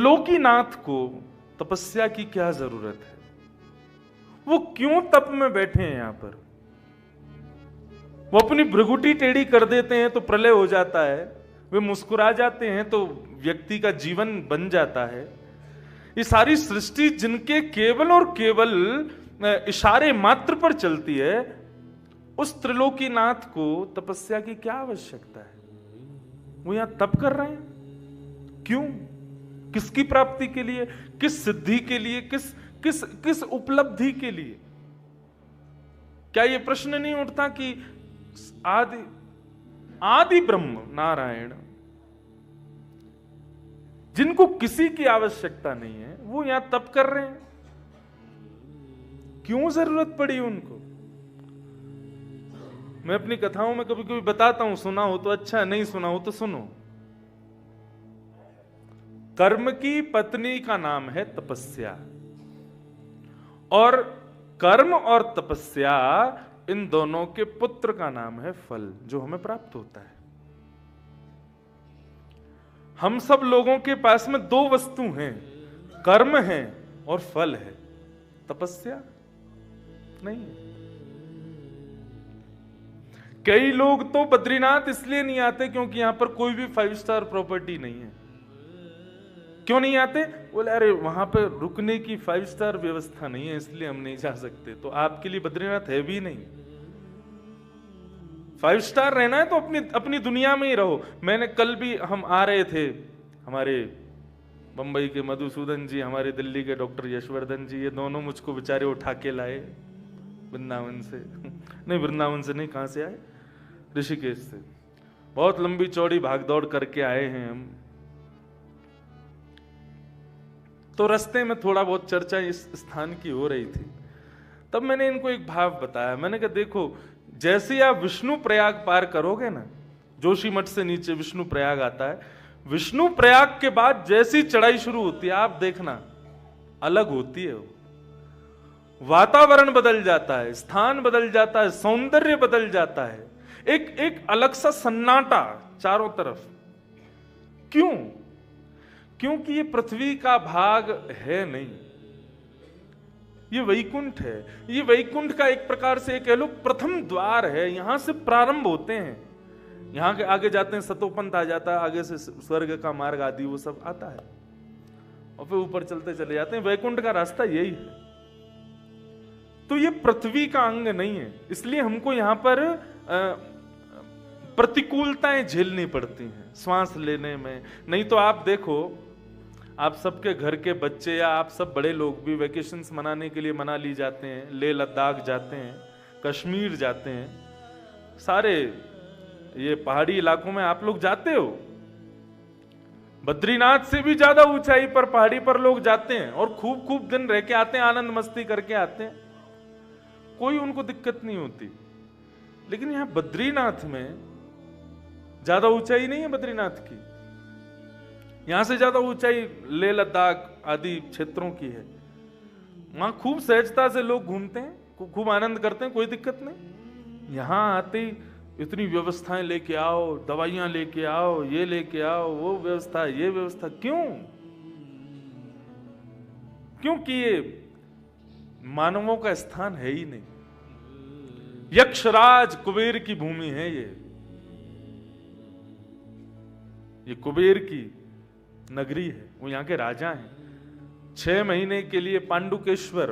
त्रिलोकीनाथ को तपस्या की क्या जरूरत है? वो क्यों तप में बैठे हैं यहां पर? वो अपनी भ्रुकुटी टेढ़ी कर देते हैं तो प्रलय हो जाता है, वे मुस्कुरा जाते हैं तो व्यक्ति का जीवन बन जाता है। ये सारी सृष्टि जिनके केवल और केवल इशारे मात्र पर चलती है, उस त्रिलोकीनाथ को तपस्या की क्या आवश्यकता है? वो यहां तप कर रहे हैं क्यों? किसकी प्राप्ति के लिए? किस सिद्धि के लिए? किस किस किस उपलब्धि के लिए? क्या यह प्रश्न नहीं उठता कि आदि ब्रह्म नारायण, जिनको किसी की आवश्यकता नहीं है, वो यहां तप कर रहे हैं? क्यों जरूरत पड़ी उनको? मैं अपनी कथाओं में कभी कभी बताता हूं, सुना हो तो अच्छा, नहीं सुना हो तो सुनो। कर्म की पत्नी का नाम है तपस्या, और कर्म और तपस्या इन दोनों के पुत्र का नाम है फल, जो हमें प्राप्त होता है। हम सब लोगों के पास में दो वस्तु हैं, कर्म है और फल है, तपस्या नहीं है। कई लोग तो बद्रीनाथ इसलिए नहीं आते क्योंकि यहां पर कोई भी 5 स्टार प्रॉपर्टी नहीं है। क्यों नहीं आते? बोले अरे वहां पर रुकने की 5 स्टार व्यवस्था नहीं है, इसलिए हम नहीं जा सकते। तो आपके लिए बद्रीनाथ है भी नहीं। 5 स्टार रहना है तो अपनी दुनिया में ही रहो। मैंने कल भी, हम आ रहे थे, हमारे बंबई के मधुसूदन जी, हमारे दिल्ली के डॉक्टर यशवर्धन जी, ये दोनों मुझको बेचारे उठा के लाए वृंदावन से। नहीं, वृंदावन से नहीं, कहां से आए? ऋषिकेश से। बहुत लंबी चौड़ी भागदौड़ करके आए हैं हम। तो रास्ते में थोड़ा बहुत चर्चा इस स्थान की हो रही थी, तब मैंने इनको एक भाव बताया। मैंने कहा देखो, जैसे आप विष्णु प्रयाग पार करोगे ना, जोशी मठ से नीचे विष्णु प्रयाग आता है, विष्णु प्रयाग के बाद जैसी चढ़ाई शुरू होती है, आप देखना अलग होती है। वातावरण बदल जाता है, स्थान बदल जाता है, सौंदर्य बदल जाता है, एक अलग सा सन्नाटा चारों तरफ। क्यों? क्योंकि ये पृथ्वी का भाग है नहीं, ये वैकुंठ है। ये वैकुंठ का एक प्रकार से कह लो प्रथम द्वार है, यहां से प्रारंभ होते हैं। यहां के आगे जाते हैं सतोपंथ आ जाता है, आगे से स्वर्ग का मार्ग आदि वो सब आता है, और फिर ऊपर चलते चले जाते हैं। वैकुंठ का रास्ता यही है। तो ये पृथ्वी का अंग नहीं है, इसलिए हमको यहां पर प्रतिकूलताएं झेलनी पड़ती हैं श्वास लेने में। नहीं तो आप देखो, आप सबके घर के बच्चे या आप सब बड़े लोग भी वेकेशंस मनाने के लिए मनाली जाते हैं, लेह लद्दाख जाते हैं, कश्मीर जाते हैं, सारे ये पहाड़ी इलाकों में आप लोग जाते हो। बद्रीनाथ से भी ज्यादा ऊंचाई पर पहाड़ी पर लोग जाते हैं और खूब खूब दिन रह के आते हैं, आनंद मस्ती करके आते हैं, कोई उनको दिक्कत नहीं होती। लेकिन यहां बद्रीनाथ में ज्यादा ऊंचाई नहीं है बद्रीनाथ की, यहां से ज्यादा ऊंचाई लेह लद्दाख आदि क्षेत्रों की है। वहां खूब सहजता से लोग घूमते हैं, खूब आनंद करते हैं, कोई दिक्कत नहीं। यहां आते ही इतनी व्यवस्थाएं लेके आओ, दवाइयां लेके आओ, ये लेके आओ, वो व्यवस्था, ये व्यवस्था। क्यों? क्योंकि ये मानवों का स्थान है ही नहीं। यक्षराज कुबेर की भूमि है ये कुबेर की नगरी है, वो यहां के राजा हैं। 6 महीने के लिए पांडुकेश्वर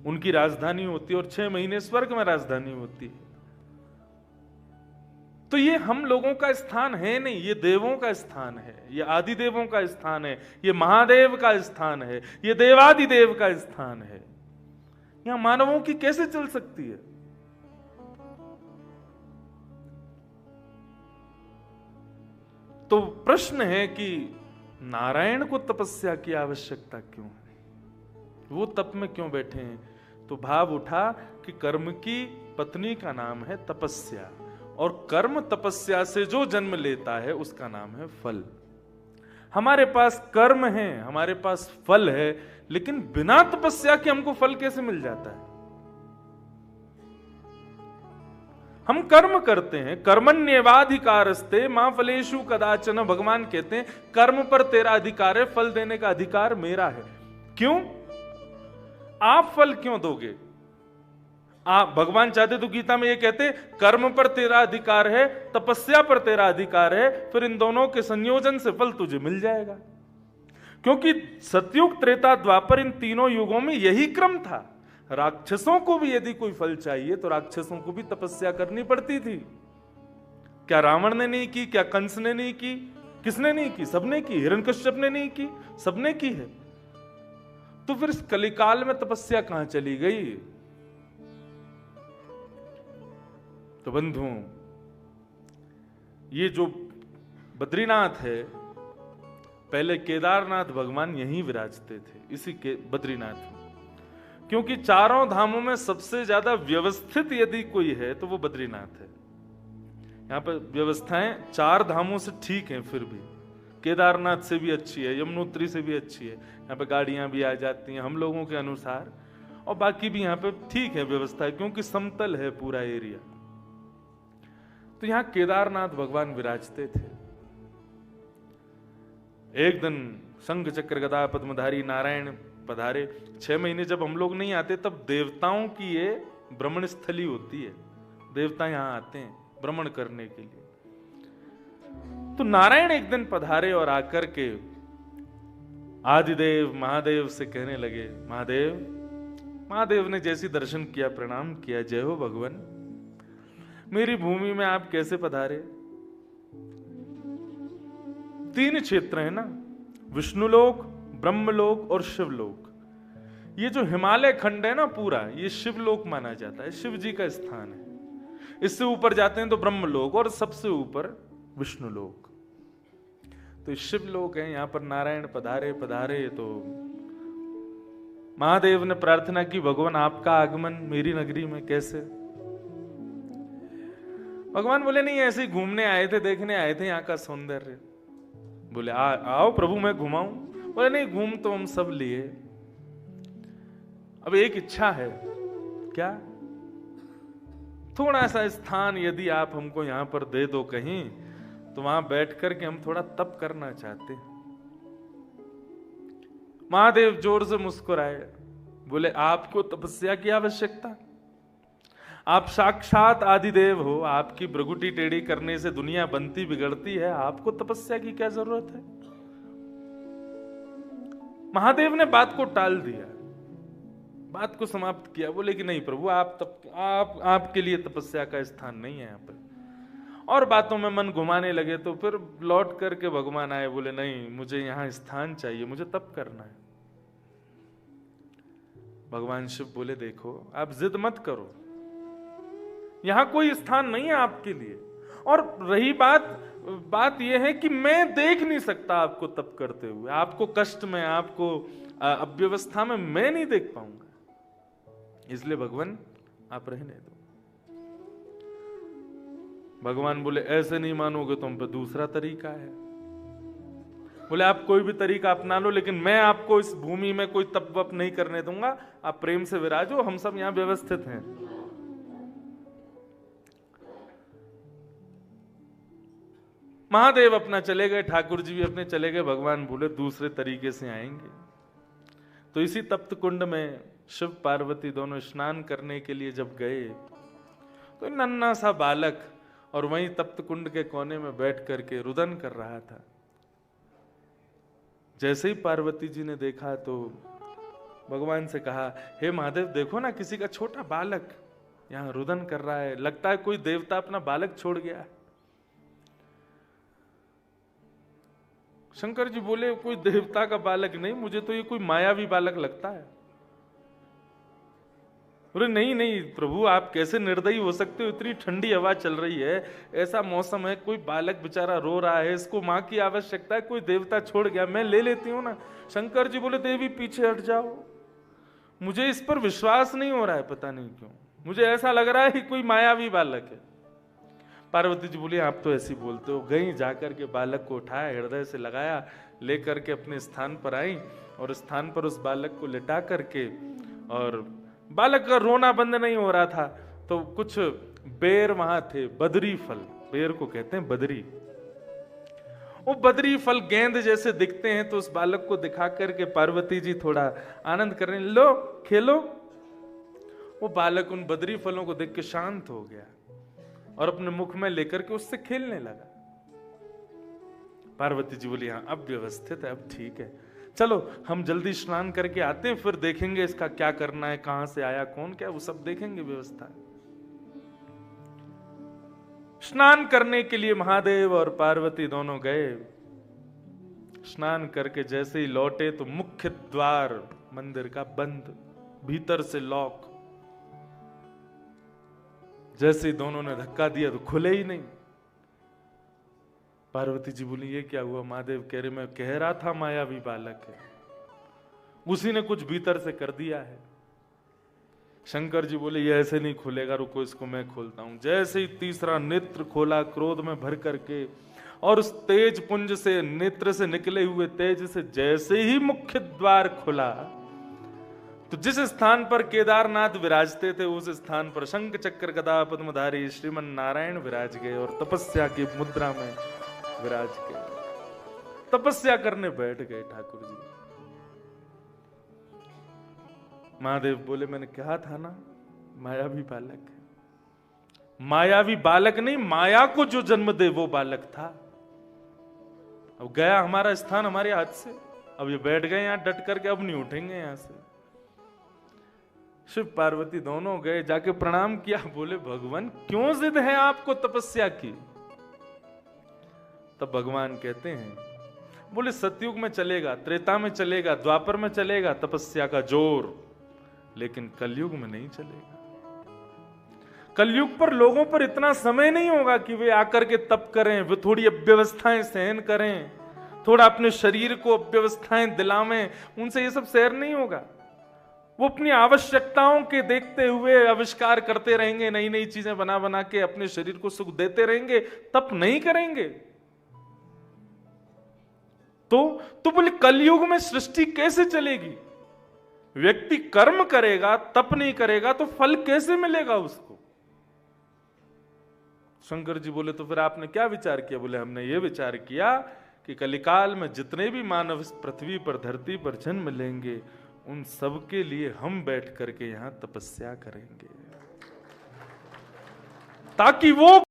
उनकी राजधानी होती है और 6 महीने स्वर्ग में राजधानी होती है। तो ये हम लोगों का स्थान है नहीं, ये देवों का स्थान है, ये आदि देवों का स्थान है, ये महादेव का स्थान है, ये देवादिदेव का स्थान है। यहां मानवों की कैसे चल सकती है? तो प्रश्न है कि नारायण को तपस्या की आवश्यकता क्यों है? वो तप में क्यों बैठे हैं? तो भाव उठा कि कर्म की पत्नी का नाम है तपस्या, और कर्म तपस्या से जो जन्म लेता है उसका नाम है फल। हमारे पास कर्म है, हमारे पास फल है, लेकिन बिना तपस्या के हमको फल कैसे मिल जाता है? हम कर्म करते हैं, कर्मण्येवाधिकारस्ते मां फलेषु कदाचन। भगवान कहते हैं कर्म पर तेरा अधिकार है, फल देने का अधिकार मेरा है। क्यों? आप फल क्यों दोगे? आप भगवान चाहते तो गीता में ये कहते कर्म पर तेरा अधिकार है, तपस्या पर तेरा अधिकार है, फिर इन दोनों के संयोजन से फल तुझे मिल जाएगा। क्योंकि सतयुग, त्रेता, द्वापर, इन तीनों युगों में यही क्रम था। राक्षसों को भी यदि कोई फल चाहिए तो राक्षसों को भी तपस्या करनी पड़ती थी। क्या रावण ने नहीं की? क्या कंस ने नहीं की? किसने नहीं की? सबने की। हिरण्यकश्यप ने नहीं की? सबने की है। तो फिर इस कलिकाल में तपस्या कहां चली गई? तो बंधुओं, ये जो बद्रीनाथ है, पहले केदारनाथ भगवान यहीं विराजते थे, इसी के बद्रीनाथ में। क्योंकि चारों धामों में सबसे ज्यादा व्यवस्थित यदि कोई है तो वो बद्रीनाथ है। यहां पर व्यवस्थाएं चार धामों से ठीक हैं, फिर भी केदारनाथ से भी अच्छी है, यमुनोत्री से भी अच्छी है। यहाँ पे गाड़ियां भी आ जाती हैं हम लोगों के अनुसार, और बाकी भी यहाँ पे ठीक है व्यवस्था, क्योंकि समतल है पूरा एरिया। तो यहां केदारनाथ भगवान विराजते थे। एक दिन शंख चक्र गदा पद्मधारी नारायण पधारे। 6 महीने जब हम लोग नहीं आते तब देवताओं की ये भ्रमण स्थली होती है, देवता यहां आते हैं भ्रमण करने के लिए। तो नारायण एक दिन पधारे और आकर के आदिदेव महादेव से कहने लगे, महादेव। महादेव ने जैसी दर्शन किया, प्रणाम किया, जय हो भगवान, मेरी भूमि में आप कैसे पधारे? 3 क्षेत्र है ना, विष्णुलोक, ब्रह्मलोक और शिवलोक। ये जो हिमालय खंड है ना पूरा, ये शिवलोक माना जाता है, शिव जी का स्थान है। इससे ऊपर जाते हैं तो ब्रह्मलोक, और सबसे ऊपर विष्णुलोक। तो शिवलोक है, यहां पर नारायण पधारे तो महादेव ने प्रार्थना की, भगवान आपका आगमन मेरी नगरी में कैसे? भगवान बोले नहीं, ऐसे ही घूमने आए थे, देखने आए थे यहाँ का सौंदर्य। बोले आओ प्रभु मैं घुमाऊं। बोले नहीं, घूम तो हम सब लिए, अब एक इच्छा है। क्या? थोड़ा सा स्थान यदि आप हमको यहां पर दे दो कहीं, तो वहां बैठ करके हम थोड़ा तप करना चाहते। महादेव जोर से मुस्कुराए, बोले आपको तपस्या की आवश्यकता? आप साक्षात आदिदेव हो, आपकी भ्रगुटी टेढ़ी करने से दुनिया बनती बिगड़ती है, आपको तपस्या की क्या जरूरत है? महादेव ने बात को टाल दिया, बात को समाप्त किया। बोले कि नहीं प्रभु, आपके लिए तपस्या का स्थान नहीं है यहाँ पर। और बातों में मन घुमाने लगे तो फिर लौट करके भगवान आए, बोले नहीं, मुझे यहाँ स्थान चाहिए, मुझे तप करना है। भगवान शिव बोले देखो, आप जिद मत करो, यहां कोई स्थान नहीं है आपके लिए। और रही बात यह है कि मैं देख नहीं सकता आपको तप करते हुए, आपको कष्ट में, आपको अव्यवस्था में मैं नहीं देख पाऊंगा, इसलिए भगवान आप रहने दो। भगवान बोले ऐसे नहीं मानोगे तो हम पे दूसरा तरीका है। बोले आप कोई भी तरीका अपना लो, लेकिन मैं आपको इस भूमि में कोई तप वप नहीं करने दूंगा, आप प्रेम से विराजो, हम सब यहां व्यवस्थित हैं। महादेव अपना चले गए, ठाकुर जी भी अपने चले गए। भगवान बोले दूसरे तरीके से आएंगे। तो इसी तप्त कुंड में शिव पार्वती दोनों स्नान करने के लिए जब गए तो नन्हा सा बालक और वहीं तप्त कुंड के कोने में बैठ करके रुदन कर रहा था। जैसे ही पार्वती जी ने देखा तो भगवान से कहा, हे महादेव देखो ना, किसी का छोटा बालक यहां रुदन कर रहा है, लगता है कोई देवता अपना बालक छोड़ गया है। शंकर जी बोले कोई देवता का बालक नहीं, मुझे तो ये कोई मायावी बालक लगता है। बोले नहीं नहीं प्रभु, आप कैसे निर्दयी हो सकते हो, इतनी ठंडी हवा चल रही है, ऐसा मौसम है, कोई बालक बेचारा रो रहा है, इसको मां की आवश्यकता है, कोई देवता छोड़ गया, मैं ले लेती हूं ना। शंकर जी बोले देवी पीछे हट जाओ, मुझे इस पर विश्वास नहीं हो रहा है, पता नहीं क्यों, मुझे ऐसा लग रहा है कि कोई मायावी बालक है। पार्वती जी बोली आप तो ऐसी बोलते हो। गई, जाकर के बालक को उठाया, हृदय से लगाया, लेकर के अपने स्थान पर आई और स्थान पर उस बालक को लिटा करके, और बालक का रोना बंद नहीं हो रहा था, तो कुछ बेर वहां थे, बदरी फल, बेर को कहते हैं बदरी। वो बदरी फल गेंद जैसे दिखते हैं, तो उस बालक को दिखा करके पार्वती जी थोड़ा आनंद करने, लो खेलो। वो बालक उन बदरी फलों को देख के शांत हो गया और अपने मुख में लेकर के उससे खेलने लगा। पार्वती जी बोली, हाँ अब व्यवस्थित है, अब ठीक है, चलो हम जल्दी स्नान करके आते हैं, फिर देखेंगे इसका क्या करना है, कहां से आया, कौन क्या, वो सब देखेंगे व्यवस्था। स्नान करने के लिए महादेव और पार्वती दोनों गए। स्नान करके जैसे ही लौटे तो मुख्य द्वार मंदिर का बंद, भीतर से लॉक। जैसे ही दोनों ने धक्का दिया तो खुले ही नहीं। पार्वती जी बोली, ये क्या हुआ? महादेव कह रहे, मैं कह रहा था मायावी बालक है, उसी ने कुछ भीतर से कर दिया है। शंकर जी बोले, ये ऐसे नहीं खुलेगा, रुको इसको मैं खोलता हूं। जैसे ही तीसरा नेत्र खोला क्रोध में भर करके, और उस तेज पुंज से, नेत्र से निकले हुए तेज से जैसे ही मुख्य द्वार खुला, तो जिस स्थान पर केदारनाथ विराजते थे उस स्थान पर शंख चक्र गदा पद्मधारी श्रीमन नारायण विराज गए और तपस्या की मुद्रा में विराज गए, तपस्या करने बैठ गए ठाकुर जी। महादेव बोले, मैंने कहा था ना मायावी बालक है। मायावी बालक नहीं, माया को जो जन्म दे वो बालक था। अब गया हमारा स्थान हमारे हाथ से, अब ये बैठ गए यहां डट करके, अब नहीं उठेंगे यहां से। शिव पार्वती दोनों गए, जाके प्रणाम किया, बोले भगवान क्यों जिद है आपको तपस्या की? तब भगवान कहते हैं, बोले सतयुग में चलेगा, त्रेता में चलेगा, द्वापर में चलेगा तपस्या का जोर, लेकिन कलयुग में नहीं चलेगा। कलयुग पर लोगों पर इतना समय नहीं होगा कि वे आकर के तप करें, वे थोड़ी अव्यवस्थाएं सहन करें, थोड़ा अपने शरीर को अव्यवस्थाएं दिलावें, उनसे ये सब सहन नहीं होगा। वो अपनी आवश्यकताओं के देखते हुए आविष्कार करते रहेंगे, नई नई चीजें बना बना के अपने शरीर को सुख देते रहेंगे, तप नहीं करेंगे। तो बोले कलयुग में सृष्टि कैसे चलेगी? व्यक्ति कर्म करेगा, तप नहीं करेगा तो फल कैसे मिलेगा उसको? शंकर जी बोले, तो फिर आपने क्या विचार किया? बोले, हमने ये विचार किया कि कलिकाल में जितने भी मानव इस पृथ्वी पर, धरती पर जन्म लेंगे, उन सब के लिए हम बैठ करके यहां तपस्या करेंगे, ताकि वो